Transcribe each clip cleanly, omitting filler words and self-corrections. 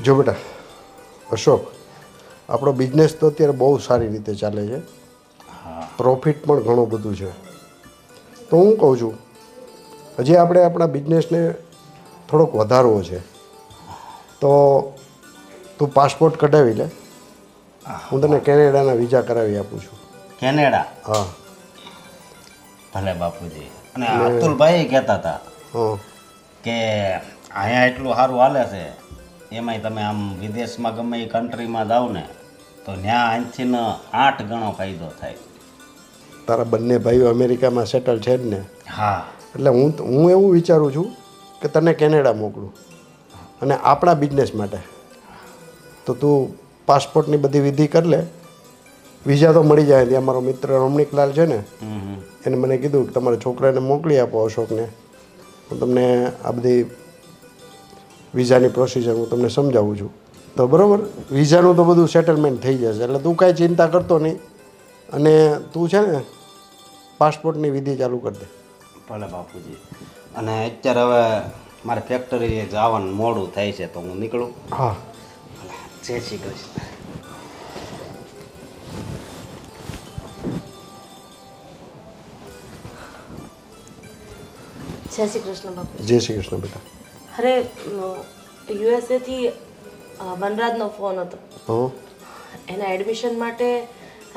જો બેટા અશોક, આપણો બિઝનેસ તો અત્યારે બહુ સારી રીતે ચાલે છે, પ્રોફિટ પણ ઘણું બધું છે. તો હું કહું છું હજી આપણે આપણા બિઝનેસને થોડોક વધારવો છે. તો તું પાસપોર્ટ કઢાવી લે, હું તને કેનેડાના વિઝા કરાવી આપું છું. કેનેડા? હા. ભલે બાપુજી. અને અતુલભાઈ કહેતા હતા હા કે અહીંયા એટલું સારું હાલે છે, એમાંય તમે આમ વિદેશમાં ગમે એ કન્ટ્રીમાં જાઓ ને તો ત્યાં અહીંથી 8 ગણો ફાયદો થાય. તારા બંને ભાઈઓ અમેરિકામાં સેટલ છે જ ને, હા. એટલે હું એવું વિચારું છું કે તને કેનેડા મોકલું અને આપણા બિઝનેસ માટે. તો તું પાસપોર્ટની બધી વિધિ કરી લે, વિઝા તો મળી જાય. ત્યાં મારો મિત્ર રમણીકલાલ છે ને, એને મને કીધું કે તમારા છોકરાને મોકલી આપો અશોકને, હું તમને આ બધી વિઝાની પ્રોસિજર હું તમને સમજાવું છું. તો બરાબર, વિઝાનું તો બધું સેટલમેન્ટ થઈ જશે, એટલે તું કાંઈ ચિંતા કરતો નહીં. અને તું છે ને પાસપોર્ટની વિધિ ચાલુ કરી દે. ભલે બાપુજી. અને અત્યારે હવે મારે ફેક્ટરીએ જવાનું મોડું થાય છે, તો હું નીકળું. હા. જય શ્રી કૃષ્ણ. જય શ્રી કૃષ્ણ બાપુ. જય શ્રી કૃષ્ણ બેટા. અરે યુએસએથી વનરાજનો ફોન હતો. હં? એના એડમિશન માટે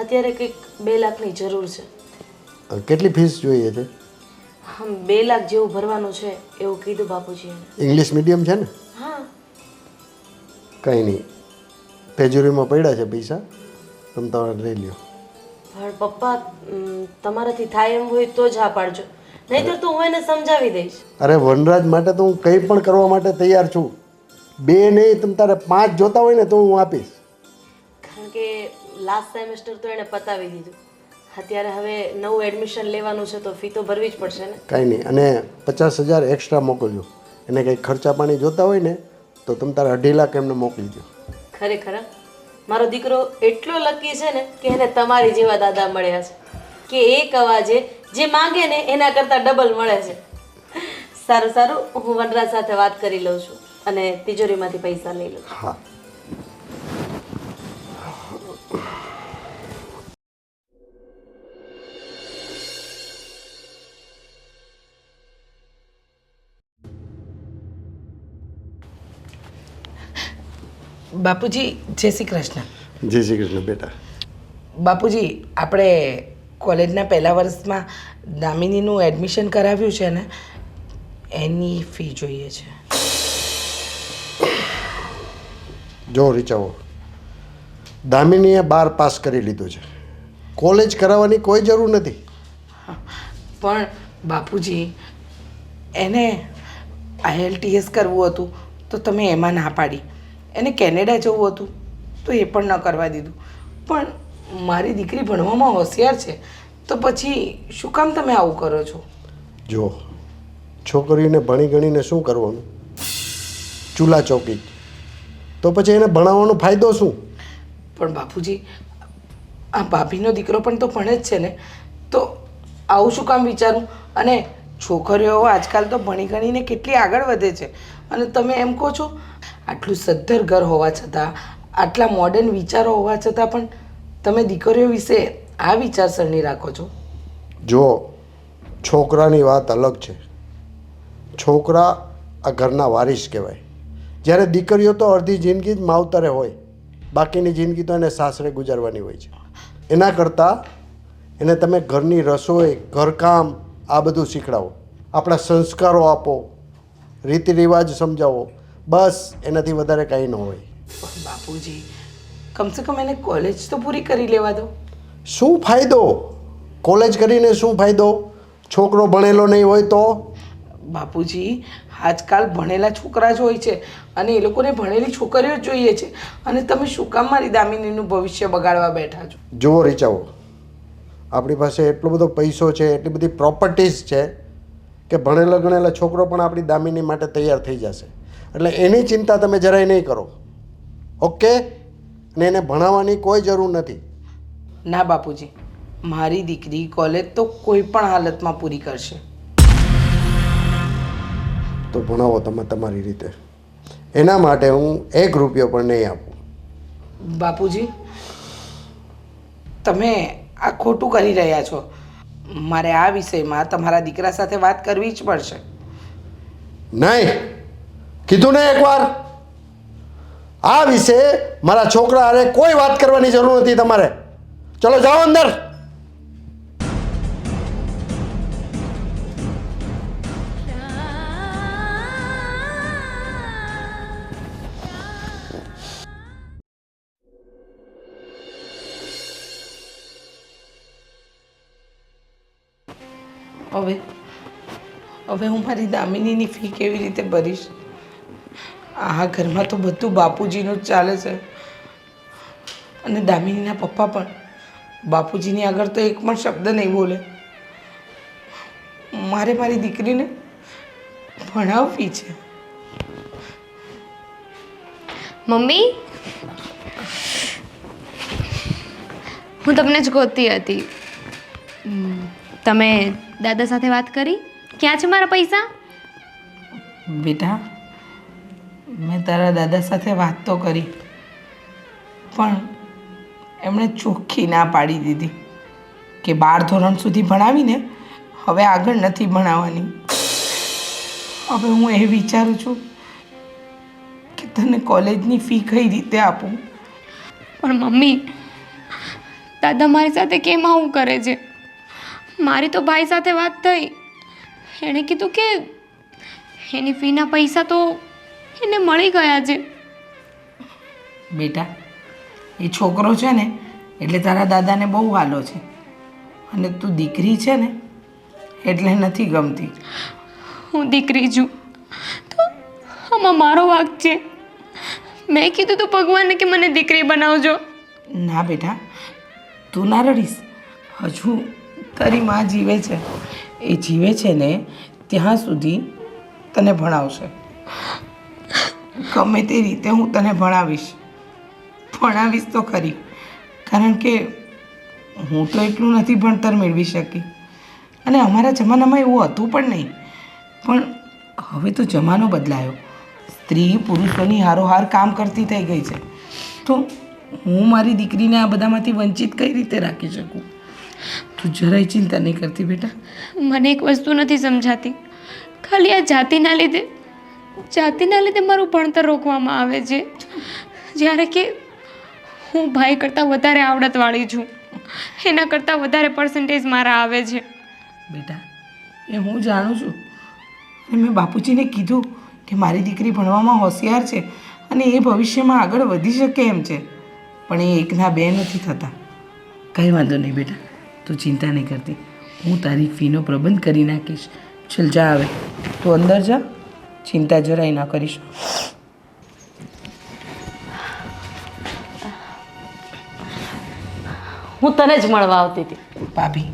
અત્યારે કંઈક 2 લાખની જરૂર છે. કેટલી ફીસ જોઈએ છે? 2 લાખ જેવું ભરવાનું છે એવું કીધું બાપુજીએ. ઇંગ્લિશ મીડિયમ છે ને? હા. કંઈ નહીં, પેજુરીમાં પડ્યા છે પૈસા, તમે તમારે લઈ લ્યો. પણ પપ્પા તમારાથી થાય એમ હોય તો જ હા પાડજો, નહીંતર તો હું એને સમજાવી દઈશ. અરે વનરાજ માટે તો હું કંઈ પણ કરવા માટે તૈયાર છું. 2 નહીં, તમે તારે 5 જોતા હોય ને તો હું આપીશ. કારણ કે લાસ્ટ સેમેસ્ટર તો એણે પતાવી દીધું, અત્યારે હવે નવું એડમિશન લેવાનું છે તો ફી તો ભરવી જ પડશે ને. કાંઈ નહીં, અને 50,000 એક્સ્ટ્રા મોકલજો. એને કંઈક ખર્ચા પાણી જોતા હોય ને તો તમે તારે 2.5 લાખ એમને મોકલી દો. ખરેખર મારો દીકરો એટલો લકી છે ને કે એને તમારી જેવા દાદા મળ્યા છે કે એક અવાજે જે માંગે ને એના કરતાં ડબલ મળે છે. સારું સારું, હું વનરાજ સાથે વાત કરી લઉં છું અને તિજોરીમાંથી પૈસા લઈ લઉં. હા. બાપુજી જય શ્રી કૃષ્ણ. જય શ્રી કૃષ્ણ બેટા. બાપુજી, આપણે કોલેજના પહેલા વર્ષમાં દામિનીનું એડમિશન કરાવ્યું છે ને, એની ફી જોઈએ છે. જો રીચાઓ, દામિનીએ 12 પાસ કરી લીધું છે, કોલેજ કરાવવાની કોઈ જરૂર નથી. પણ બાપુજી, એને IELTS કરવું હતું તો તમે એમાં ના પાડી. એને કેનેડા જવું હતું તો એ પણ ન કરવા દીધું. પણ મારી દીકરી ભણવામાં હોશિયાર છે તો પછી શું કામ તમે આવું કરો છો? જો છોકરીઓને ભણી ગણીને શું કરવાનું, ચૂલા ચોકી, તો પછી એને ભણાવવાનો ફાયદો શું? પણ બાપુજી, આ ભાભીનો દીકરો પણ તો ભણે જ છે ને, તો આવું શું કામ વિચારું? અને છોકરીઓ આજકાલ તો ભણી ગણીને કેટલી આગળ વધે છે અને તમે એમ કહો છો આટલું સદ્ધર ઘર હોવા છતાં, આટલા મોડર્ન વિચારો હોવા છતાં પણ તમે દીકરીઓ વિશે આ વિચારસરણી રાખો છો? જો છોકરાની વાત અલગ છે. છોકરા આ ઘરના વારીસ કહેવાય, જ્યારે દીકરીઓ તો અડધી જિંદગી જ માવતરે હોય, બાકીની જિંદગી તો એને સાસરે ગુજારવાની હોય છે. એના કરતાં એને તમે ઘરની રસોઈ, ઘરકામ આ બધું શીખડાવો, આપણા સંસ્કારો આપો, રીતિ રિવાજ સમજાવો, બસ એનાથી વધારે કાંઈ ન હોય. પણ બાપુજી, કમસે કમ એને કોલેજ તો પૂરી કરી લેવા દો. શું ફાયદો? કોલેજ કરીને શું ફાયદો? છોકરો ભણેલો નહીં હોય તો? બાપુજી, આજકાલ ભણેલા છોકરા જ હોય છે અને એ લોકોને ભણેલી છોકરીઓ જ જોઈએ છે, અને તમે શું કામ મારી દામિનીનું ભવિષ્ય બગાડવા બેઠા છો? જુઓ રીચાઓ, આપણી પાસે એટલો બધો પૈસો છે, એટલી બધી પ્રોપર્ટીઝ છે કે ભણેલો ગણેલો છોકરો પણ આપણી દામિની માટે તૈયાર થઈ જશે. એટલે એની ચિંતા તમે જરાય નહીં કરો, ઓકે? અને એને ભણાવવાની કોઈ જરૂર નથી. ના બાપુજી, મારી દીકરી કોલેજ તો કોઈ પણ હાલતમાં પૂરી કરશે. તો ભણાવો તમે તમારી રીતે. એના માટે હું 1 રૂપિયો પણ નહીં આપું. બાપુજી, તમે આ ખોટું કરી રહ્યા છો. મારે આ વિષયમાં તમારા દીકરા સાથે વાત કરવી જ પડશે. નહીં, કીધું ને એકવાર, આ વિશે મારા છોકરા હારે કોઈ વાત કરવાની જરૂર નથી તમારે. ચલો જાઓ અંદર. હવે હું મારી દામિનીની ફી કેવી રીતે ભરીશ? આ ઘરમાં તો બધું બાપુજીનું જ ચાલે છે, અને દામિનીના પપ્પા પણ બાપુજીની આગળ તો એક પણ શબ્દ નહીં બોલે. મારે મારી દીકરીને ભણાવવી છે. મમ્મી, હું તમને જ ગોતતી હતી. તમે દાદા સાથે વાત કરી? ક્યાં છે મારા પૈસા? બેટા, મેં તારા દાદા સાથે વાત તો કરી, પણ એમણે ચોખ્ખી ના પાડી દીધી કે 12 ધોરણ સુધી ભણાવીને હવે આગળ નથી ભણાવવાની. હવે હું એ વિચારું છું કે તને કોલેજની ફી કઈ રીતે આપું. પણ મમ્મી, દાદા મારી સાથે કેમ આવું કરે છે? મારી તો ભાઈ સાથે વાત થઈ. એણે કીધું કે એની ફીના પૈસા તો એને મળી ગયા છે. બેટા, એ છોકરો છે ને એટલે તારા દાદાને બહુ વાલો છે, અને તું દીકરી છે ને એટલે નથી ગમતી. હું દીકરી છું તો આમાં મારો વાંક છે. મેં કીધું તો ભગવાનને કે મને દીકરી બનાવજો. ના બેટા, તું ના રડીશ. હજુ તારી માં જીવે છે. એ જીવે છે ને ત્યાં સુધી તને ભણાવશે. ગમે તે રીતે હું તને ભણાવીશ તો ખરી. કારણ કે હું તો એટલું નથી ભણતર મેળવી શકી, અને અમારા જમાનામાં એવું હતું પણ નહીં. પણ હવે તો જમાનો બદલાયો. સ્ત્રી પુરુષોની હારોહાર કામ કરતી થઈ ગઈ છે, તો હું મારી દીકરીને આ બધામાંથી વંચિત કઈ રીતે રાખી શકું? તું જરાય ચિંતા નહીં કરતી બેટા. મને એક વસ્તુ નથી સમજાતી. ખાલી આ જાતિના લીધે મારું ભણતર રોકવામાં આવે છે, જ્યારે કે હું ભાઈ કરતાં વધારે આવડતવાળી છું. એના કરતાં વધારે પર્સન્ટેજ મારા આવે છે. બેટા, એ હું જાણું છું, અને મેં બાપુજીને કીધું કે મારી દીકરી ભણવામાં હોશિયાર છે અને એ ભવિષ્યમાં આગળ વધી શકે એમ છે. પણ એ એકના બે નથી થતા. કંઈ વાંધો નહીં બેટા, તું ચિંતા નહીં કરતી. હું તારી ફીનો પ્રબંધ કરી નાખીશ. ચલ જા, હવે તું અંદર જા, ચિંતા જરાય ના કરીશ. હું તને જ મળવા આવતી હતી. ભાભી,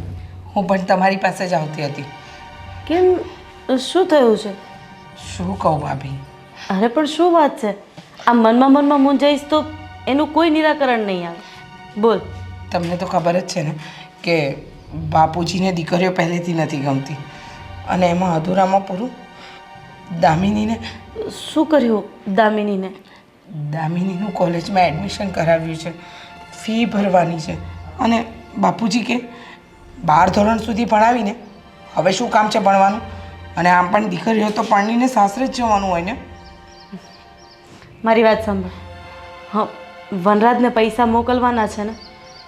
હું પણ તમારી પાસે જ આવતી હતી. કેમ, શું થયું છે? શું કહું ભાભી? અરે પણ શું વાત છે? આ મનમાં મૂંઝાઈશ તો એનું કોઈ નિરાકરણ નહીં આવે. બોલ. તમને તો ખબર જ છે ને કે બાપુજીને દીકરીઓ પહેલેથી નથી ગમતી, અને એમાં અધૂરામાં પૂરું દામિનીને. શું કર્યું દામિનીને? દામિનીનું કોલેજમાં એડમિશન કરાવ્યું છે, ફી ભરવાની છે, અને બાપુજી કે 12 ધોરણ સુધી ભણાવીને હવે શું કામ છે ભણવાનું? અને આમ પણ દીકરીઓ તો પરણીને સાસરે જ જવાનું હોય ને. મારી વાત સાંભળ. હા, વનરાજને પૈસા મોકલવાના છે ને,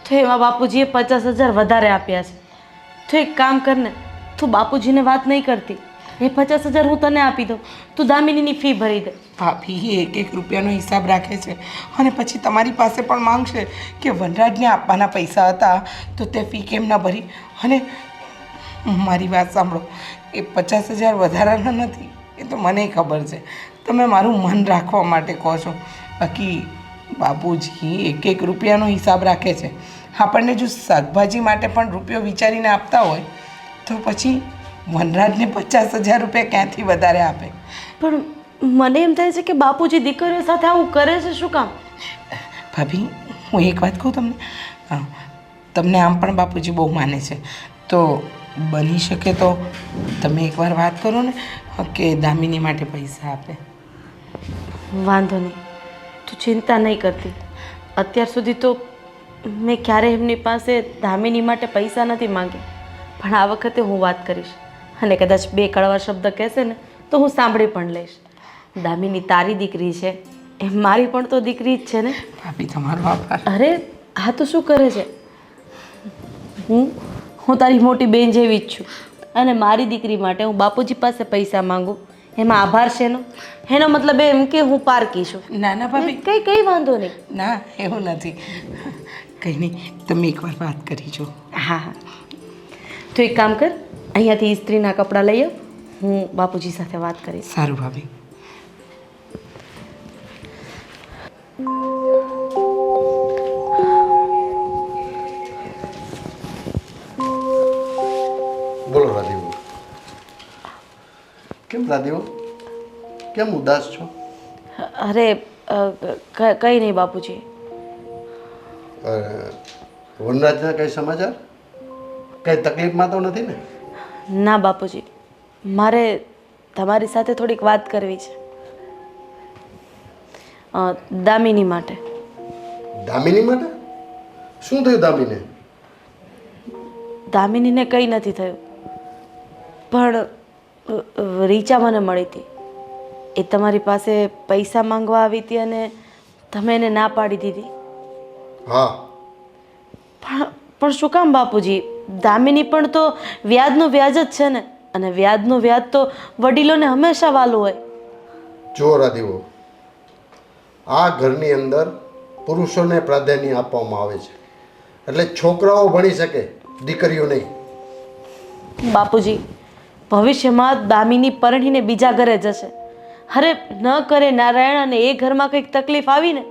તો એમાં બાપુજીએ 50,000 વધારે આપ્યા છે. તો એક કામ કરને, તું બાપુજીને વાત નહીં કરતી, એ 50,000 હું તને આપી દઉં, તું દામિનીની ફી ભરી દે. ભાભી એક રૂપિયાનો હિસાબ રાખે છે, અને પછી તમારી પાસે પણ માંગશે કે વનરાજને આપવાના પૈસા હતા તો તે ફી કેમ ન ભરી. અને મારી વાત સાંભળો, એ 50,000 વધારાના નથી, એ તો મને ખબર છે. તમે મારું મન રાખવા માટે કહો છો, બાકી બાપુજી એક રૂપિયાનો હિસાબ રાખે છે. આપણને જો શાકભાજી માટે પણ રૂપિયો વિચારીને આપતા હોય તો પછી વનરાજને 50,000 રૂપિયા ક્યાંથી વધારે આપે? પણ મને એમ થાય છે કે બાપુજી દીકરીઓ સાથે આવું કરે છે શું કામ? ભાભી, હું એક વાત કહું તમને. તમને આમ પણ બાપુજી બહુ માને છે, તો બની શકે તો તમે એકવાર વાત કરો ને કે દામિની માટે પૈસા આપે. વાંધો નહીં, તું ચિંતા નહીં કરતી. અત્યાર સુધી તો મેં ક્યારેય એમની પાસે દામિની માટે પૈસા નથી માંગ્યા, પણ આ વખતે હું વાત કરીશ અને કદાચ 2 કડવા શબ્દ કહેશે ને તો હું સાંભળી પણ લઈશ. દામિની તારી દીકરી છે, એ મારી પણ તો દીકરી જ છે ને. ભાભી તમારો આભાર. અરે આ તો શું કરે છે? હું તારી મોટી બેન જેવી જ છું અને મારી દીકરી માટે હું બાપુજી પાસે પૈસા માંગુ એમાં આભાર છે એનો મતલબ એમ કે હું પારકી છું. ના ના ભાભી, કઈ વાંધો નહીં. ના એવું નથી. કંઈ નહીં, તમે એકવાર વાત કરી જો. હા હા, તો એક કામ કર, અહીંયાથી ઇસ્ત્રીના કપડાં લઈ આવ, હું બાપુજી સાથે વાત કરીશ. સારું ભાભી. બોલો રાધીવો. કેમ રાધીવો, કેમ ઉદાસ છો? અરે કંઈ નહીં બાપુજી. વનરાજના કઈ સમાચાર? કઈ તકલીફમાં તો નથી ને? ના બાપુજી, મારે તમારી સાથે થોડીક વાત કરવી છે દામિની માટે. દામિની માટે? શું થયું દામિને? દામિનીને કંઈ નથી થયું, પણ રીચા મને મળી હતી. એ તમારી પાસે પૈસા માંગવા આવી હતી અને તમે એને ના પાડી દીધી. હા. પણ શું કામ બાપુજી? દામિની પણ તો વ્યાજનું વ્યાજ જ છે ને, અને વ્યાજનું વ્યાજ તો વડીલોને હંમેશા વાલું હોય. જો રાધીવો, આ ઘરની અંદર પુરુષોને પ્રાધાન્ય આપવામાં આવે છે, એટલે છોકરાઓ ભણી શકે, દીકરીઓ નહીં. બાપુજી, ભવિષ્યમાં દામિની પરણીને બીજા ઘરે જશે. અરે ન કરે નારાયણ અને એ ઘરમાં કંઈક તકલીફ આવી ને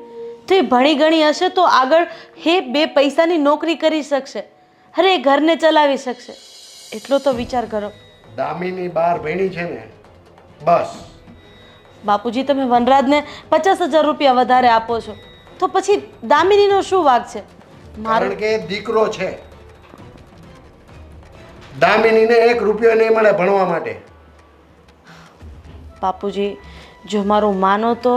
તો એ ભણી ગણી હશે તો આગળ એ 2 પૈસાની નોકરી કરી શકશે. અરે એ ઘરને ચલાવી શકશે. એટલો તો વિચાર કરો. દામિની બાર ભણી છે ને, બસ. બાપુજી, તમે વનરાજને 50,000 રૂપિયા વધારે આપો છો તો પછી દામિનીનો શું વાંક છે? કારણ કે એ દીકરો છે. દામિનીને 1 રૂપિયો નહીં મળે ભણવા માટે. બાપુજી, જો મારું માનો તો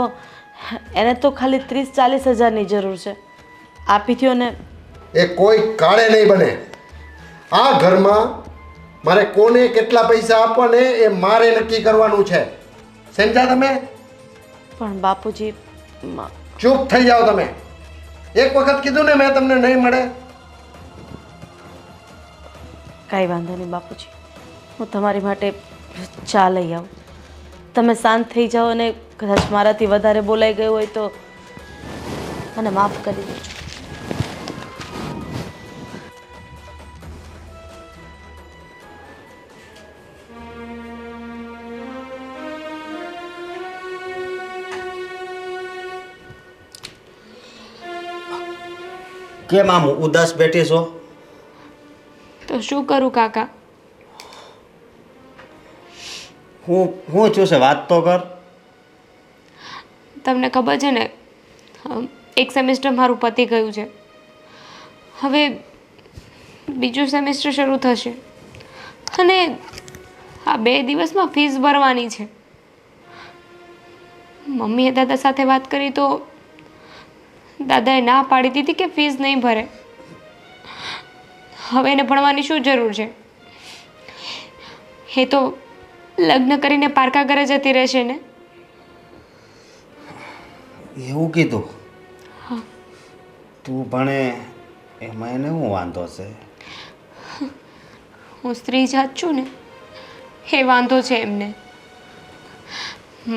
એને તો ખાલી 30-40 હજારની જરૂર છે. આપી થયો ને. એ કોઈ કાળે નહીં બને. આ ઘરમાં મારે કોને કેટલા પૈસા આપવા ને એ મારે નક્કી કરવાનું છે. સમજ્યા તમે? પણ બાપુજી, ચૂપ થઈ જાઓ તમે. એક વખત કીધું ને મેં તમને નહીં મળે. કાંઈ વાંધો નહીં બાપુજી, હું તમારી માટે ચા લઈ આવું. તમે શાંત થઈ જાઓ અને કદાચ મારાથી વધારે બોલાઈ ગયું હોય તો મને માફ કરી દેજો. કેમ આમ ઉદાસ બેઠી છો? તો શું કરું કાકા? હું છું છે, વાત તો કર. તમને ખબર છે ને, એક સેમેસ્ટર મારું પતી ગયું છે. હવે બીજું સેમેસ્ટર શરૂ થશે અને આ 2 દિવસમાં ફીસ ભરવાની છે. મમ્મીએ દાદા સાથે વાત કરી તો દાદાએ ના પાડી દીધી કે ફીસ નહીં ભરે. હવે એને ભણવાની શું જરૂર છે? એ તો લગ્ન કરીને પારકા ઘરે જતી રહેશે ને. એવું કીધું? તું ભણે એમાં એને શું વાંધો છે? હું સ્ત્રી જાત છું ને, એ વાંધો છે એમને.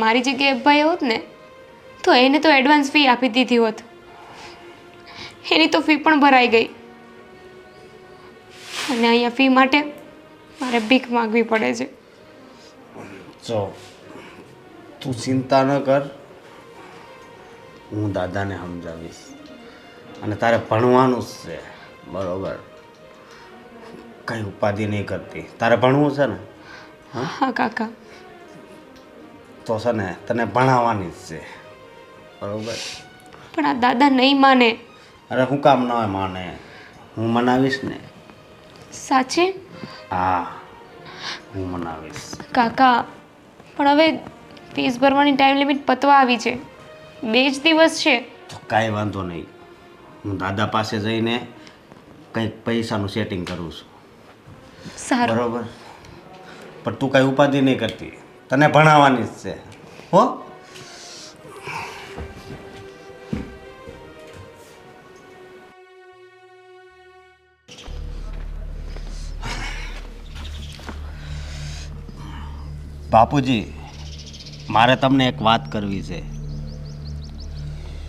મારી જગ્યાએ ભાઈ હોત ને તો એને તો એડવાન્સ ફી આપી દીધી હોત. એની તો ફી પણ ભરાઈ ગઈ અને અહીંયા ફી માટે મારે ભીખ માગવી પડે છે. જો તું ચિંતા ન કર, હું દાદાને સમજાવીશ અને તારે ભણવાનું જ છે, બરોબર? કંઈ ઉપાધિ નહીં કરતી. તારે ભણવું છે ને? હા કાકા. તો છે ને તને ભણાવવાની જ છે, બરોબર? પણ આ દાદા નહીં માને. અરે હું કામ ન માને? હું મનાવીશ ને. સાચે? હા, હું મનાવીશ. કાકા, પણ હવે ફીસ ભરવાની ટાઈમ લિમિટ પતવા આવી છે. 2 જ દિવસ છે. તો કાંઈ વાંધો નહીં, હું દાદા પાસે જઈને કંઈક પૈસાનું સેટિંગ કરું છું, સારું. બરોબર? પણ તું કાંઈ ઉપાધિ નહીં કરતી, તને ભણાવવાની જ છે હો. બાપુજી, મારે તમને એક વાત કરવી છે.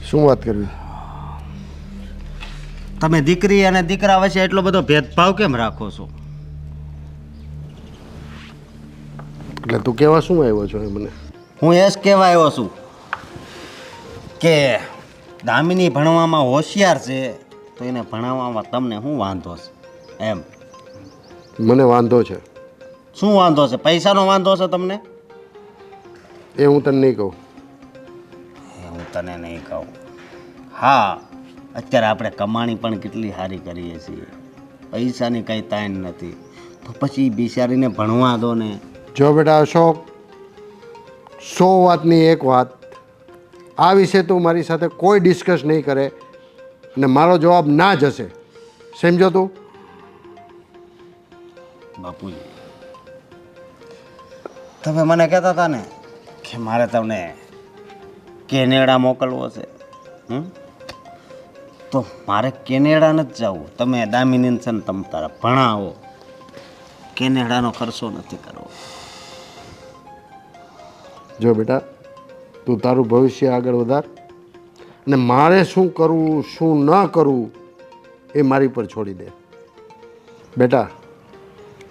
શું વાત કરવી? તમે દીકરી અને દીકરા વચ્ચે એટલો બધો ભેદભાવ કેમ રાખો છો? એટલે તું કેવા શું આવ્યો છો એ મને? હું એ જ કહેવા આવ્યો છું કે દામિની ભણવામાં હોશિયાર છે, તો એને ભણાવવામાં તમને શું વાંધો છે એમ? મને વાંધો છે શું વાંધો છે? પૈસાનો વાંધો છે તમને? એ હું તને નહીં કહું. એ હું તને નહીં કહું. હા, અત્યારે આપણે કમાણી પણ કેટલી સારી કરીએ છીએ, પૈસાની કંઈ તાણ નથી, તો પછી બિચારીને ભણવા દો ને. જો બેટા અશોક, 100 વાતની એક વાત, આ વિશે તું મારી સાથે કોઈ ડિસ્કસ નહીં કરે અને મારો જવાબ ના જ હશે, સમજો તું? બાપુજી, તમે મને કહેતા હતા ને કે મારે તમને કેનેડા મોકલવો છે, તો મારે કેનેડા નથી જવું. તમે દામિની છે ને તમે તારા ભણાવો, કેનેડાનો ખર્ચો નથી કરવો. જો બેટા, તું તારું ભવિષ્ય આગળ વધાર અને મારે શું કરવું શું ન કરવું એ મારી પર છોડી દે. બેટા,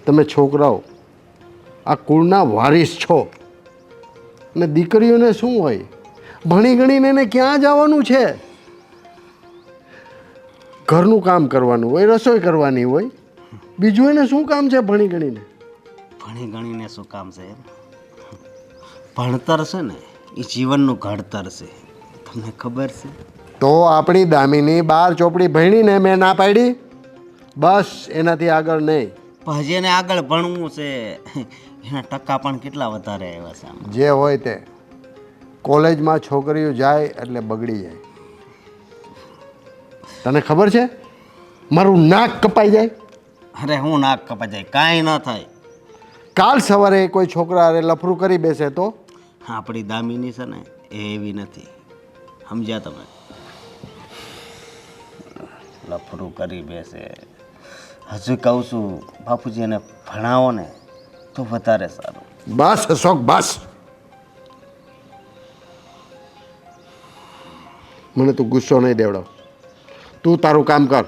તમે છોકરાઓ આ કુળના વારિસ છો અને દીકરીઓને શું હોય, ભણી ગણીને એને ક્યાં જવાનું છે? ઘરનું કામ કરવાનું હોય, રસોઈ કરવાની હોય, બીજું એને શું કામ છે ભણી ગણીને? ભણી ગણીને શું કામ છે એમ? ભણતર છે ને એ જીવનનું ઘડતર છે, તમને ખબર છે? તો આપણી દામિની 12 ચોપડી ભણીને મેં ના પાડી, બસ એનાથી આગળ નહીં. પણ હજી એને આગળ ભણવું છે, એના ટકા પણ કેટલા વધારે આવ્યા છે આમાં. જે હોય તે, કોલેજમાં છોકરીઓ જાય એટલે બગડી જાય. તને ખબર છે મારું નાક કપાઈ જાય? અરે હું નાક કપાઈ જાય, કાંઈ ન થાય. કાલ સવારે કોઈ છોકરા હારે લફરું કરી બેસે તો? આપણી દામિની છે ને એ એવી નથી, સમજ્યા તમે? લફરું કરી બેસે. હજુ કહું છું બાપુજી, એને ભણાવો ને તો વધારે સારું. બસ અશોક, બસ. મને તું ગુસ્સો નહીં દેવડાવ. તું તારું કામ કર.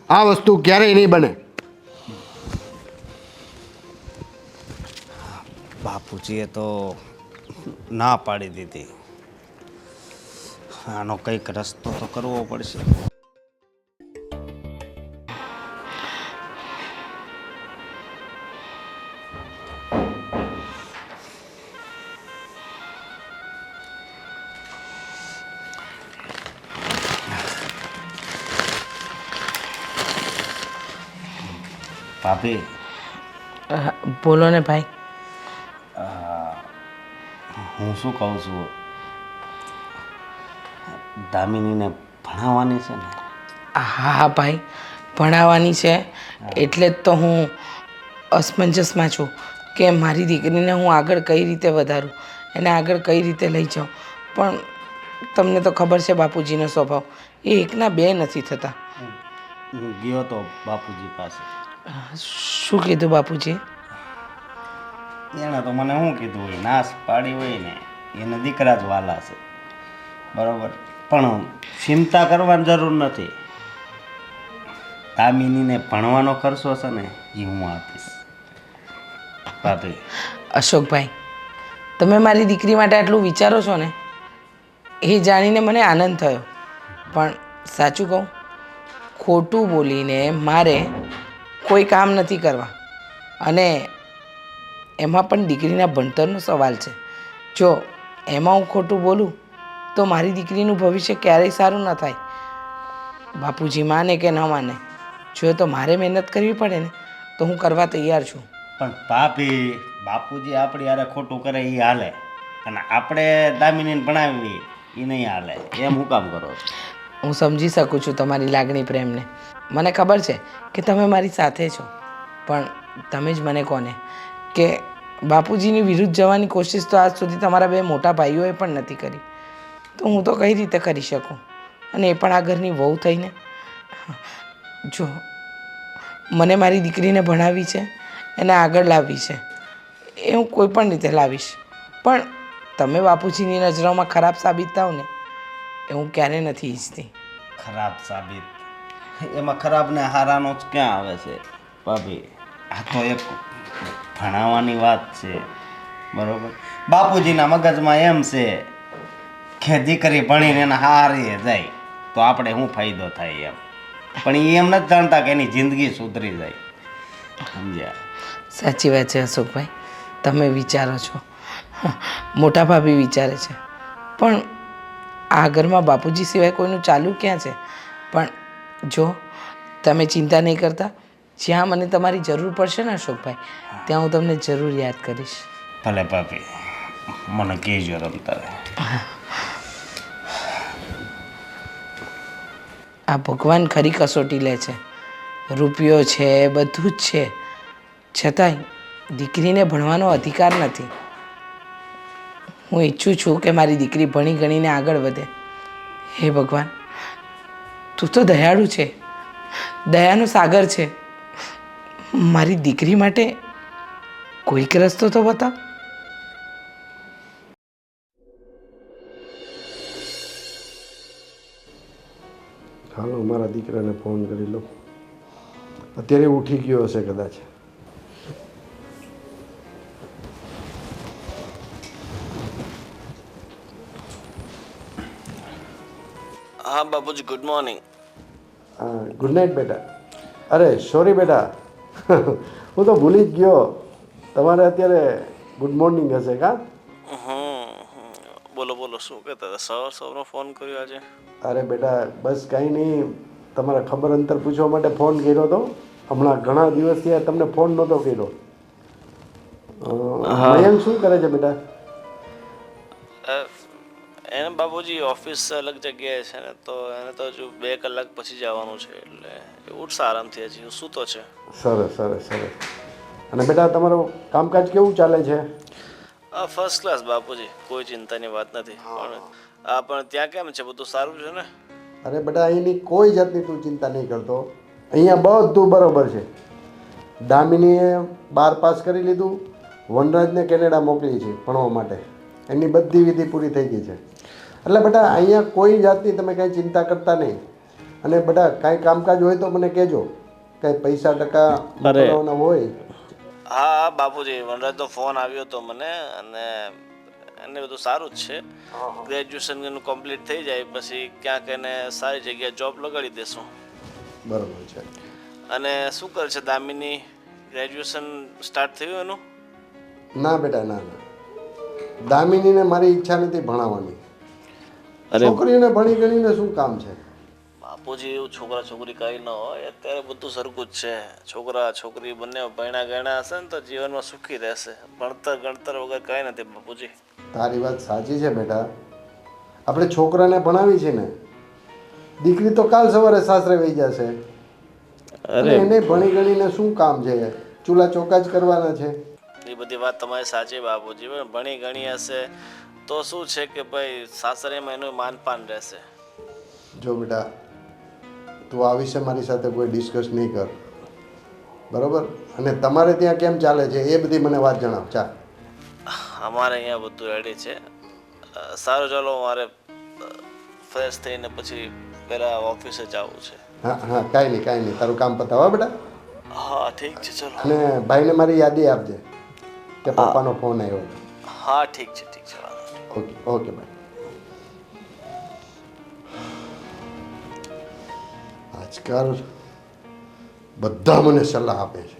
આ વસ્તુ ક્યારેય નહીં બને. બાપુજીએ તો ના પાડી દીધી. આનો કંઈક રસ્તો તો કરવો પડશે. ભાભી, બોલો ને ભાઈ. હું શું કહું છું, દામિનીને ભણાવવાની છે ને? હા ભાઈ, ભણાવવાની છે, એટલે જ તો હું અસમંજસમાં છું કે મારી દીકરીને હું આગળ કઈ રીતે વધારું, એને આગળ કઈ રીતે લઈ જાઉં. પણ તમને તો ખબર છે બાપુજીનો સ્વભાવ, એ એકના બે નથી થતા. હું ગયો તો બાપુજી પાસે. શું કીધું બાપુજી? એણે તો મને શું કીધું હોય, નાશ પાડી હોય ને એને દીકરા જ વાલા છે, બરાબર? પણ ચિંતા કરવાની જરૂર નથી. દામિનીને ભણવાનો ખર્ચો છે ને એ હું આપીશ. ભાભી, અશોકભાઈ, તમે મારી દીકરી માટે આટલું વિચારો છો ને એ જાણીને મને આનંદ થયો. પણ સાચું કહું, ખોટું બોલીને મારે કોઈ કામ નથી કરવા, અને એમાં પણ દીકરીના ભણતરનો સવાલ છે. જો એમાં હું ખોટું બોલું તો મારી દીકરીનું ભવિષ્ય ક્યારેય સારું ન થાય. બાપુજી માને કે ન માને, જો તો મારે મહેનત કરવી પડે ને તો હું કરવા તૈયાર છું. પણ ભાભી, બાપુજી આપણી યારે ખોટું કરે એ હાલે, અને આપણે દામિનીને ભણાવી એ નહીં હાલે. એમ હું કામ કરો છો? હું સમજી શકું છું તમારી લાગણી પ્રેમને. મને ખબર છે કે તમે મારી સાથે છો, પણ તમે જ મને કોને કે બાપુજીની વિરુદ્ધ જવાની કોશિશ તો આજ સુધી તમારા બે મોટા ભાઈઓએ પણ નથી કરી, તો હું તો કઈ રીતે કરી શકું? અને એ પણ આ ઘરની વહુ થઈને. જો મને મારી દીકરીને ભણાવી છે, એને આગળ લાવવી છે, એ હું કોઈ પણ રીતે લાવીશ, પણ તમે બાપુજીની નજરોમાં ખરાબ સાબિત થાવ ને એ હું ક્યારેય નથી ઈચ્છતી. ખરાબ સાબિત? એમાં ખરાબ ને હારાનો જ ક્યાં આવે છે ભાભી? આ તો એક ભણાવવાની વાત છે, બરોબર? બાપુજીના મગજમાં એમ છે કે દીકરી ભણીને એને હારી જાય તો આપણે શું ફાયદો થાય એમ, પણ એ એમ નથી જાણતા કે એની જિંદગી સુધરી જાય. સમજ્યા? સાચી વાત છે અશોકભાઈ, તમે વિચારો છો, મોટા ભાભી વિચારે છે, પણ આ ઘરમાં બાપુજી સિવાય કોઈનું ચાલુ ક્યાં છે? પણ જો તમે ચિંતા નહીં કરતા, જ્યાં મને તમારી જરૂર પડશે ને અશોકભાઈ, ત્યાં હું તમને જરૂર યાદ કરીશ. ભલે ભાભી, મને કહેજો રમતા. આ ભગવાન ખરી કસોટી લે છે. રૂપિયો છે, બધું જ છે, છતાંય દીકરીને ભણવાનો અધિકાર નથી. હું ઈચ્છું છું કે મારી દીકરી ભણી ગણીને આગળ વધે. હે ભગવાન, તું તો દયાળુ છે, દયાનો સાગર છે. મારી દીકરી માટે કોઈક રસ્તો તો બતાવ. હાલો મારા દીકરાને ફોન કરી લો, અત્યારે ઉઠી ગયો હશે કદાચ. હા બાપુજી, ગુડ મોર્નિંગ. હા, ગુડ નાઇટ બેટા. અરે સોરી બેટા, હું તો ભૂલી જ ગયો. તમારે અત્યારે ગુડ મોર્નિંગ હશે કા? બોલો બોલો, શું કહેતા હતા? સવારનો ફોન કર્યો આજે? અરે બેટા બસ કાંઈ નહીં, તમારા ખબર અંતર પૂછવા માટે ફોન કર્યો હતો. હમણાં ઘણા દિવસ થયા તમને ફોન નહોતો કર્યો. મયંક શું કરે છે બેટા? એને બાપુજી ઓફિસ અલગ જગ્યાએ છે ને, તો એને તો હજુ 2 કલાક પછી જવાનું છે, એટલે એ ઉઠશે આરામથી. હજી સૂતો છે. સરસ સરસ સરસ. અને બેટા તમારું કામકાજ કેવું ચાલે છે? ફર્સ્ટ ક્લાસ બાપુજી, કોઈ ચિંતાની વાત નથી. પણ ત્યાં કેમ છે? બધું સારું છે ને? અરે બેટા અહીંની કોઈ જાતની તું ચિંતા નહીં કરતો, અહીંયા બધું બરોબર છે. દામિનીએ 12 પાસ કરી લીધું, વનરાજને કેનેડા મોકલી છે ભણવા માટે, એની બધી વિધિ પૂરી થઈ ગઈ છે. એટલે બેટા અહીંયા કોઈ જાતની તમે કાંઈ ચિંતા કરતા નહીં. અને બેટા કાંઈ કામકાજ હોય તો મને કહેજો, કાંઈ પૈસા ટકા મોકલવાના હોય. હા બાપુજી, વનરાજનો ફોન આવ્યો હતો મને, અને એને બધું સારું જ છે. ગ્રેજ્યુએશન એનું કમ્પ્લીટ થઈ જાય પછી ક્યાંક એને સારી જગ્યાએ જોબ લગાડી દેશું. બરાબર છે. અને શું કરે છે દામિની? ગ્રેજ્યુએશન સ્ટાર્ટ થયું એનું? ના બેટા ના ના, દામિનીને મારી ઈચ્છા નથી ભણાવવાની. છોકરીઓને ભણી ગણીને શું કામ છે બાપુજી? એવું છોકરા છોકરી કઈ ન હોય, અત્યારે બધું સરખું જ છે. છોકરા છોકરી બંને ભણ્યા ગણ્યા હશે ને તો જીવનમાં સુખી રહેશે. ભણતર ગણતર વગર કઈ નથી બાપુજી. તારી વાત સાચી છે બેટા, આપણે છોકરાને ભણાવી છે ને, દીકરી તો કાલ સવારે સાસરે વહી જશે. અને એને ભણી ગણીને શું કામ છે? ચૂલા ચોકા જ કરવાના છે. એ બધી વાત તમારી સાચી બાપુજી, પણ ભણી ગણી હશે તો શું છે કે ભાઈ સાસરીમાં એનું માનપાન રહેશે. જો બેટા, તું આ વિશે મારી સાથે કોઈ ડિસ્કસ નહીં કર, બરાબર? અને તમારે ત્યાં કેમ ચાલે છે એ બધી મને વાત જણાવ. ચાલ. અમારે અહીંયા બધું રેડી છે. સારું, ચાલો, મારે ફ્રેશ થઈને પછી પહેલાં ઓફિસે જવું છે. હા હા, કાંઈ નહીં, તારું કામ પતાવા બેટા. હા ઠીક છે, ચલો. અને ભાઈને મારી યાદી આપજે કે પપ્પાનો ફોન આવ્યો. હા ઠીક છે. ઓકે ઓકે ભાઈ. આજકાલ બધા મને સલાહ આપે છે.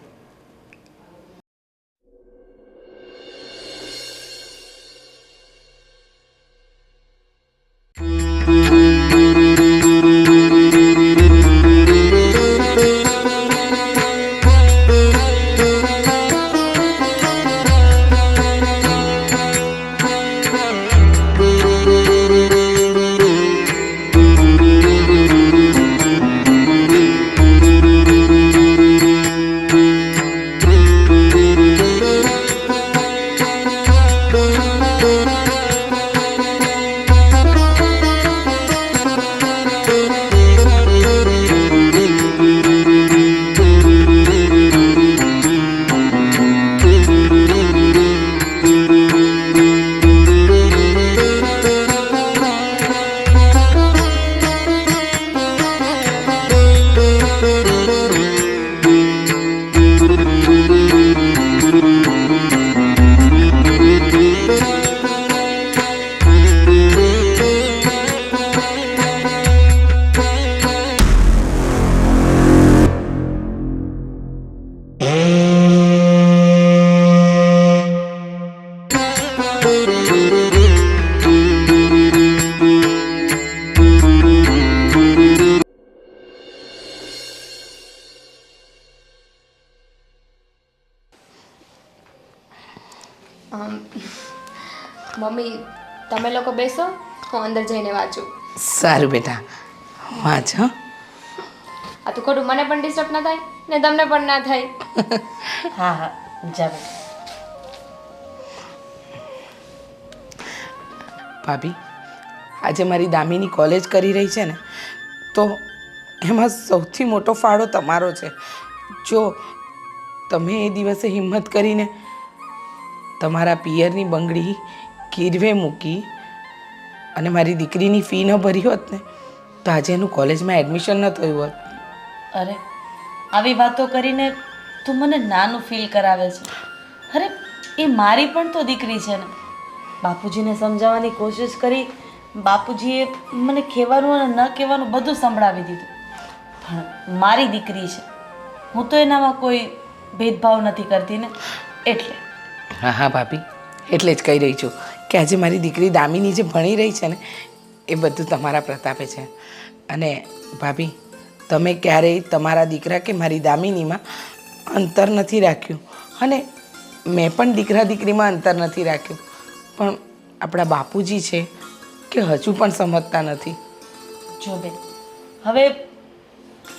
મમ્મી તમે લોકો બેસો, હું અંદર જઈને વાંચું. સારું બેટા, વાંચ હં. આ તો ખોટું મને પણ ડિસ્ટર્બ ના થાય ને તમને પણ ના થાય. હા હા જા બેટા. ભાભી, આજે મારી દામિની કોલેજ કરી રહી છે ને, તો એમાં સૌથી મોટો ફાળો તમારો છે. જો તમે એ દિવસે હિંમત કરીને તમારા પિયરની બંગડી ગીરવે મૂકી અને મારી દીકરીની ફી ન ભરી હોત ને, તો આજે એનું કોલેજમાં એડમિશન ન થયું હોત. અરે આવી વાતો કરીને તું મને નાનું ફીલ કરાવે છે. અરે એ મારી પણ તો દીકરી છે ને. બાપુજીને સમજાવવાની કોશિશ કરી, બાપુજીએ મને કહેવાનું અને ન કહેવાનું બધું સંભળાવી દીધું. પણ મારી દીકરી છે, હું તો એનામાં કોઈ ભેદભાવ નથી કરતી ને, એટલે. હા હા ભાભી, એટલે જ કહી રહી છું કે આજે મારી દીકરી દામિની જે ભણી રહી છે ને, એ બધું તમારા પ્રતાપે છે. અને ભાભી, તમે ક્યારેય તમારા દીકરા કે મારી દામિનીમાં અંતર નથી રાખ્યું, અને મેં પણ દીકરા દીકરીમાં અંતર નથી રાખ્યું. પણ આપણા બાપુજી છે કે હજુ પણ સમજતા નથી. જો બેન, હવે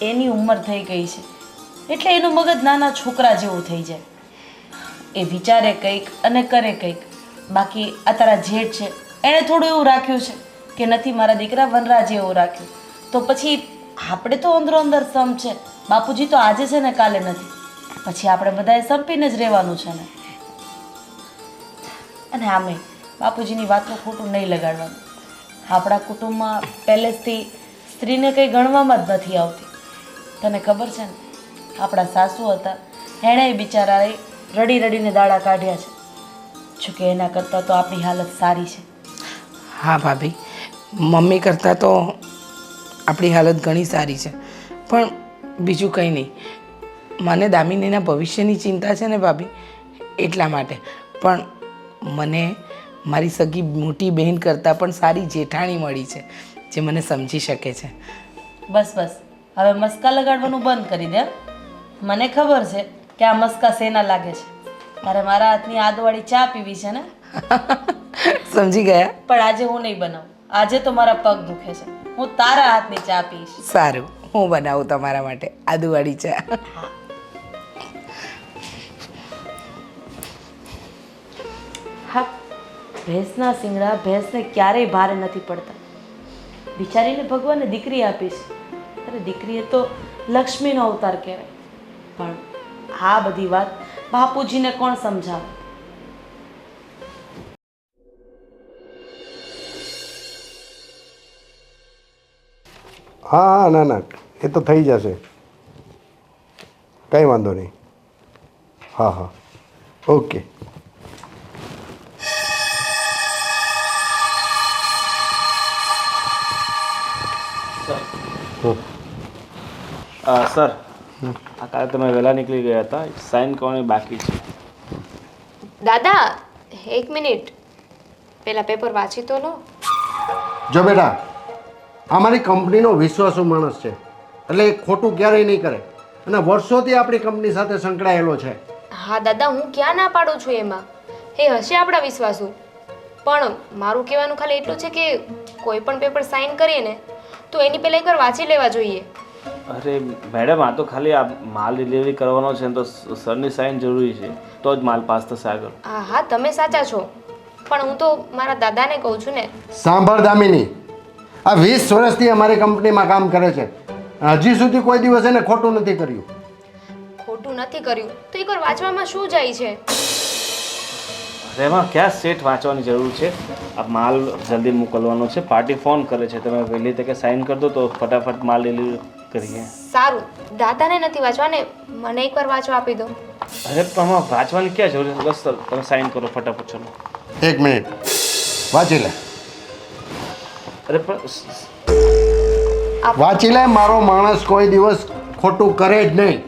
એની ઉંમર થઈ ગઈ છે એટલે એનું મગજ નાના છોકરા જેવું થઈ જાય. એ વિચારે કંઈક અને કરે કંઈક. બાકી આ તારા જેઠ છે, એણે થોડું એવું રાખ્યું છે કે નથી મારા દીકરા વનરાજે એવું રાખ્યું, તો પછી આપણે તો અંદરો અંદર સમ છે. બાપુજી તો આજે છે ને કાલે નથી. પછી આપણે બધાએ સંપીને જ રહેવાનું છે ને. અને આમે બાપુજીની વાતનું ખોટું નહીં લગાડવાનું. આપણા કુટુંબમાં પહેલેથી સ્ત્રીને કંઈ ગણવામાં જ નથી આવતી. તને ખબર છે ને, આપણા સાસુ હતા, એણે બિચારાએ રડી રડીને દાડા કાઢ્યા છે. જોકે એના કરતાં તો આપણી હાલત સારી છે. હા ભાભી, મમ્મી કરતાં તો આપણી હાલત ઘણી સારી છે. પણ બીજું કંઈ નહીં, મને દામિનીના ભવિષ્યની ચિંતા છે ને ભાભી, એટલા માટે. પણ મને મારી સગી મોટી બહેન કરતાં પણ સારી જેઠાણી મળી છે, જે મને સમજી શકે છે. બસ બસ, હવે મસ્કા લગાડવાનું બંધ કરી દે. મને ખબર છે કે આ મસ્કા શેના લાગે છે. તારે મારા હાથની આદુવાળી ચા પીવી છે ને? સમજી ગયા? પણ આજે હું નહીં બનાવું. આજે તો મારા પગ દુખે છે. હું તારા હાથની ચા પીશ. સારું, હું બનાવું તમારા માટે આદુવાળી ચા. હા, ભેંસના શિંગડા ભેંસને ક્યારેય ભારે નથી પડતા. બિચારીને ભગવાને દીકરી આપી છે. અરે દીકરી એ તો લક્ષ્મીનો અવતાર કહેવાય. પણ આ બધી વાત બાપુજીને કોણ સમજાવે? હા હા, ના ના, એ તો થઈ જશે, કંઈ વાંધો નહીં. હા હા, ઓકે. સર, આ કાલે તમે વહેલા નીકળી ગયા હતા, સાઇન કરવાની બાકી છે. દાદા એક મિનિટ, પેલા પેપર વાંચી તો લો. જો બેટા, આ મારી કંપનીનો વિશ્વાસુ માણસ છે, એટલે એ ખોટું ક્યારેય નહીં કરે, અને વર્ષોથી આપણી કંપની સાથે સંકળાયેલો છે. હા દાદા, હું ક્યાં ના પાડું છું એમાં, એ હશે આપણા વિશ્વાસુ. પણ મારું કહેવાનું ખાલી એટલું છે કે કોઈ પણ પેપર સાઇન કરીએ ને તો એની પહેલાં એકવાર વાંચી લેવા જોઈએ. અરે મેડમ, આ તો ખાલી આ માલ ડિલિવરી કરવાનો છે તો સરની સાઇન જરૂરી છે, તો જ માલ પાસ થશે આગળ. હા હા, તમે સાચા છો, પણ હું તો મારા દાદાને કહું છું ને. સાંભળ દામિની, આ 20 વર્ષથી અમારી કંપનીમાં કામ કરે છે, હજી સુધી કોઈ દિવસ એને ખોટું નથી કર્યું. ખોટું નથી કર્યું તો એકવાર વાંચવામાં શું જાય છે? અરે એમાં ક્યાં સેટ વાંચવાની જરૂર છે? આ માલ જલ્દી મોકલવાનો છે, પાર્ટી ફોન કરે છે, તમે વહેલી તકે સાઇન કરી દો તો ફટાફટ માલ ડિલિવરી કરીએ. સારું, દાદાને નથી વાંચવા ને, મને એકવાર વાંચવા આપી દો. અરે પણ આમાં વાંચવાની ક્યાં જરૂર છે? બસ તમે સાઇન કરો ફટાફટ. ચલો 1 મિનિટ, વાંચી લે. અરે પણ વાંચી લે, મારો માણસ કોઈ દિવસ ખોટું કરે જ નહીં.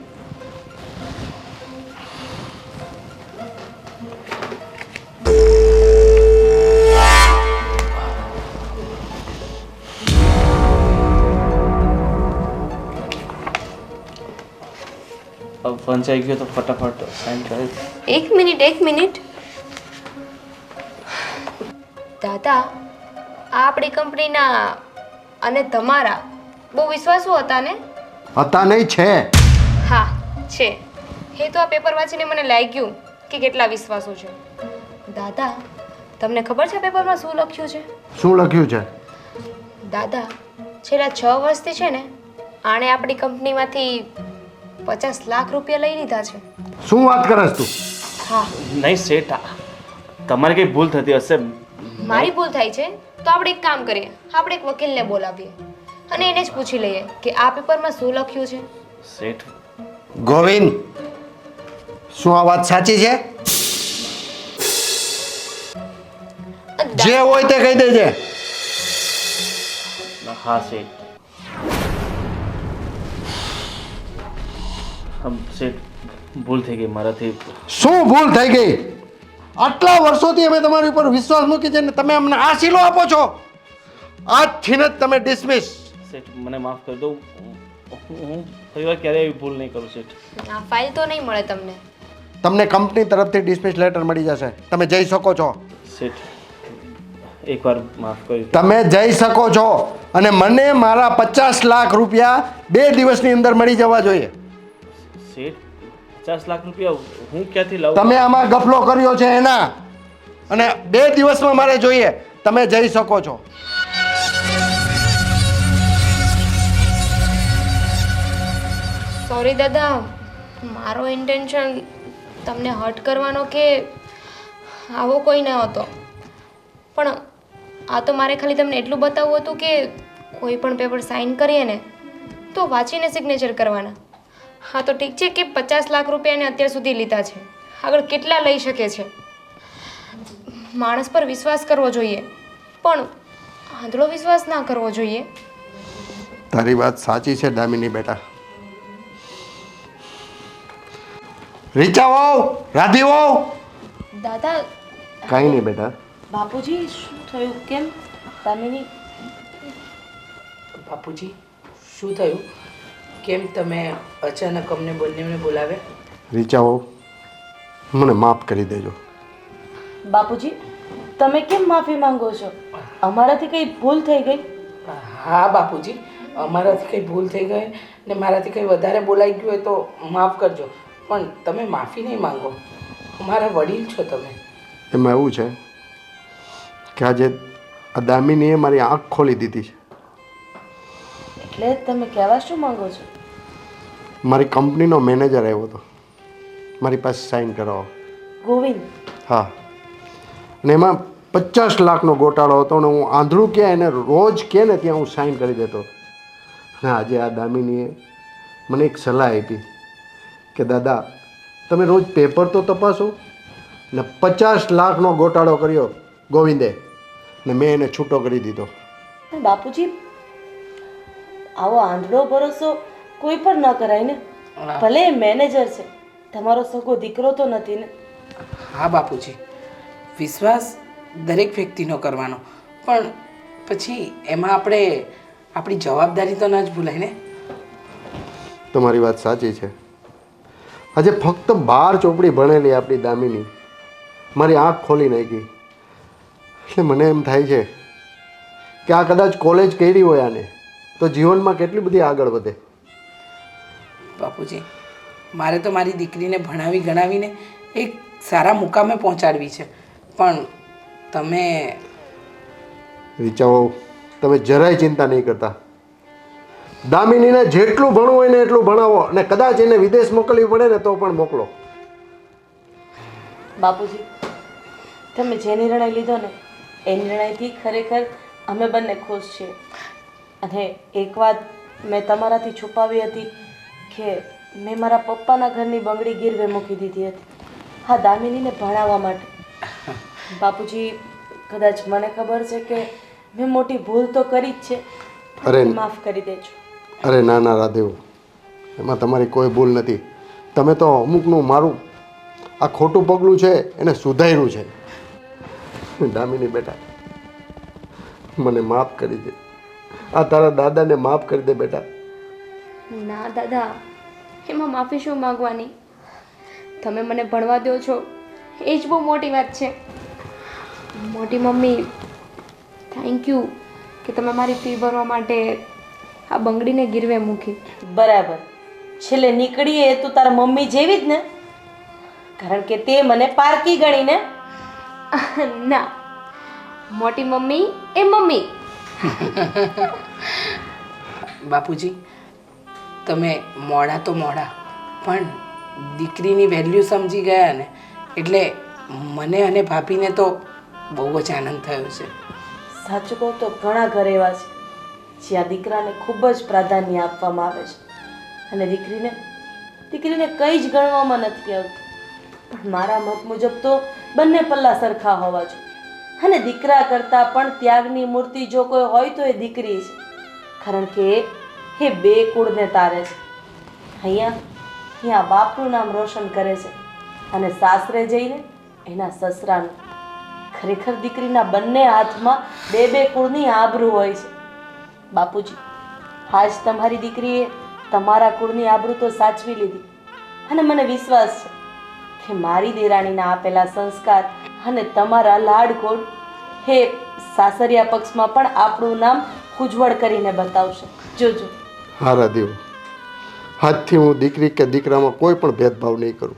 વંચાઈ ગયો તો ફટાફટ સાઇન કરે. એક મિનિટ, દાદા આ આપણી કંપનીના અને તમારા બહુ વિશ્વાસુ હતા ને? હતા નહીં, છે. હા છે. એ તો આ પેપર વાંચીને મને લાગ્યું કે કેટલા વિશ્વાસુ છે. દાદા તમને ખબર છે પેપરમાં શું લખ્યું છે? શું લખ્યું છે? દાદા છેલ્લા 6 વર્ષથી છે ને આણે આપણી કંપનીમાંથી 50 લાખ રૂપિયા લઈ લીધા છે. શું વાત કરસ તું? હા નહીં શેઠ, તમારે કંઈ ભૂલ થતી હશે. મારી ભૂલ થાય છે તો આપણે એક કામ કરીએ, આપણે એક વકીલને બોલાવીએ અને એને જ પૂછી લઈએ કે આ પેપરમાં શું લખ્યું છે. શેઠ, ગોવિંદ, શું આ વાત સાચી છે? જે હોય તે કહી દેજે. હા શેઠ. શેઠ, ભૂલ થઈ ગઈ મારાથી. શું ભૂલ થઈ ગઈ? આટલા વર્ષોથી અમે તમારી ઉપર વિશ્વાસ મૂકી છે ને તમે અમને આ શીલો આપો છો. આજથી જ તમે ડિસમિસ. શેઠ, મને માફ કરી દો. હું ફરીવાર ક્યારેય એવી ભૂલ નહીં કરું શેઠ. આ ફાઇલ તો નહીં મળે તમને. તમને કંપની તરફથી ડિસમિસ લેટર મળી જશે. તમે જઈ શકો છો. શેઠ, એકવાર માફ કરી દો. તમે જઈ શકો છો અને મને મારા 50 લાખ રૂપિયા 2 દિવસની અંદર મળી જવા જોઈએ. શેઠ, 50 લાખ રૂપિયા હું ક્યાંથી લાવું? તમે આમાં ગફલો કર્યો છે એના, અને 2 દિવસમાં મારે જોઈએ. તમે જઈ શકો છો. સોરી દાદા, મારો ઇન્ટેન્શન તમને હર્ટ કરવાનો કે આવો કોઈ ન હતો. પણ આ તો મારે ખાલી તમને એટલું બતાવવું હતું કે કોઈ પણ પેપર સાઇન કરીએ ને તો વાંચીને સિગ્નેચર કરવાના. હા તો ઠીક છે કે 50 લાખ રૂપિયાને અત્યાર સુધી લીધા છે, આગળ કેટલા લઈ શકે છે. માણસ પર વિશ્વાસ કરવો જોઈએ પણ આંધળો વિશ્વાસ ના કરવો જોઈએ. તારી વાત સાચી છે દામિની બેટા. રીચા વહુ, રાધી વહુ. દાદા કાંઈ નહીં બેટા. બાપુજી શું થયું? કેમ દામિની? બાપુજી શું થયું? કેમ તમે અચાનક અમને બંનેને બોલાવ્યા? રીચા વહુ, મને માફ કરી દેજો. બાપુજી તમે કેમ માફી માંગો છો? અમારાથી કંઈ ભૂલ થઈ ગઈ? હા બાપુજી, અમારાથી કંઈ ભૂલ થઈ ગઈ ને મારાથી કંઈ વધારે બોલાઈ ગયું હોય તો માફ કરજો, પણ તમે માફી નહીં માંગો. અમારા વડીલ છો તમે. એમાં એવું છે કે આજે આ દામિનીએ મારી આંખ ખોલી દીધી છે. એટલે તમે કહેવા શું માંગો છો? મારી કંપનીનો મેનેજર આવ્યો હતો મારી પાસે સાઇન કરાવો. ગોવિંદ? હા, અને એમાં 50 લાખનો ગોટાળો હતો ને હું આંધળું ક્યાં એને રોજ કહે ને ત્યાં હું સાઇન કરી દેતો. અને આજે આ દામિનીએ મને એક સલાહ આપી કે દાદા તમે રોજ પેપર તો તપાસો ને 50 લાખનો ગોટાળો કર્યો ગોવિંદે ને મેં એને છૂટો કરી દીધો. બાપુજી આવો આંધળો ભરોસો કોઈ પણ ન કરાય ને. ભલે એ મેનેજર છે, તમારો સગો દીકરો તો નથી ને. હા બાપુજી, વિશ્વાસ દરેક વ્યક્તિનો કરવાનો, પણ પછી એમાં આપણે આપણી જવાબદારી તો ન જ ભૂલાય ને. તમારી વાત સાચી છે. આજે ફક્ત 12 ચોપડી ભણેલી આપણી દામિની મારી આંખ ખોલી નાખી. એટલે મને એમ થાય છે કે આ કદાચ કોલેજ કરી હોય આને તો જીવનમાં કેટલી બધી આગળ વધે. બાપુજી, મારે તો મારી દીકરીને ભણાવી ગણાવીને એક સારા મુકામે પહોંચાડવી છે, પણ તમે રીચાઓ તમે જરાય ચિંતા નહીં કરતા. દામિનીને જેટલું ભણવું હોય ને એટલું ભણાવો અને કદાચ એને વિદેશ મોકલવી પડે ને તો પણ મોકલો. બાપુજી તમે જે નિર્ણય લીધો ને એ નિર્ણયથી ખરેખર અમે બંને ખુશ છીએ. અને એક વાત મેં તમારાથી છુપાવી હતી કે મેં મારા પપ્પાના ઘરની બંગડી ગીરવે મૂકી દીધી હતી હા દામિનીને ભણાવવા માટે. બાપુજી કદાચ મને ખબર છે કે મેં મોટી ભૂલ તો કરી જ છે, અરે માફ કરી દેજો. અરે ના ના રાધેવ, એમાં તમારી કોઈ ભૂલ નથી. તમે તો અમુકનું મારું આ ખોટું પગલું છે એને સુધાર્યું છે. દામિની બેટા મને માફ કરી દે. આ તારા દાદાને માફ કરી દે બેટા. ના દાદા, એમાં માફી શું માંગવાની? તમે મને ભણવા દો છો એ જ બહુ મોટી વાત છે. મોટી મમ્મી થેન્ક યુ કે તમે મારી ફી ભરવા માટે આ બંગડીને ગીરવે મૂકી. બરાબર. છેલ્લે નીકળીએ તું તારા મમ્મી જેવી જ ને, કારણ કે તે મને પારકી ગણીને. ના, મોટી મમ્મી એ મમ્મી. બાપુજી, તમે મોડા તો મોડા પણ દીકરીની વેલ્યુ સમજી ગયા ને, એટલે મને અને ભાભીને તો બહુ જ આનંદ થયો છે. સાચું કહું તો ઘણા ઘર એવા છે જ્યાં દીકરાને ખૂબ જ પ્રાધાન્ય આપવામાં આવે છે અને દીકરીને કંઈ જ ગણવામાં નથી આવતું. પણ મારા મત મુજબ તો બંને પલ્લા સરખા હોવા જોઈએ અને દીકરા કરતાં પણ ત્યાગની મૂર્તિ જો કોઈ હોય તો એ દીકરી છે, કારણ કે એ બે કુળને તારે છે. અહીંયા બાપનું નામ રોશન કરે છે અને સાસરે જઈને એના સસરાનું. ખરેખર દીકરીના બંને હાથમાં બે કુળની આબરૂ હોય છે. બાપુજી, આજ તમારી દીકરીએ તમારા કુળની આબરૂ તો સાચવી લીધી અને મને વિશ્વાસ છે કે મારી દેરાણીના આપેલા સંસ્કાર અને તમારા લાડકોડ હે સાસરિયા પક્ષમાં પણ આપણું નામ ઉજ્જવળ કરીને બતાવશે. જોજો. હા રાધીવ, આજથી હું દીકરી કે દીકરામાં કોઈ પણ ભેદભાવ નહીં કરું.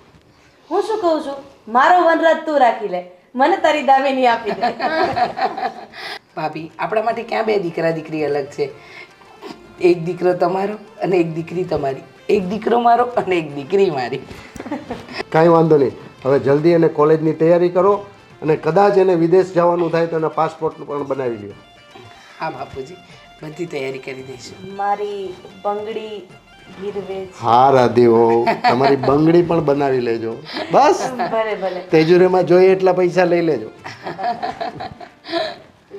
હું શું કહું છું, મારો વનરાજ તું રાખી લે, મને તારી દામિની આપી દે. ભાભી, આપણા માટે ક્યાં બે દીકરા દીકરી અલગ છે? એક દીકરો તમારો અને એક દીકરી તમારી, એક દીકરો મારો અને એક દીકરી મારી. કાંઈ વાંધો નહીં. હવે જલ્દી એને કોલેજની તૈયારી કરો અને કદાચ એને વિદેશ જવાનું થાય તો એના પાસપોર્ટ પણ બનાવી લ્યો. હા બાપુજી, બધી તૈયારી કરી દઈશું. મારી બંગડી ગીરવે છે. હા રાધીઓ, તમારી બંગડી પણ બનાવી લેજો. બસ ભલે ભલે. તેજુરીમાં જોઈએ એટલા પૈસા લઈ લેજો.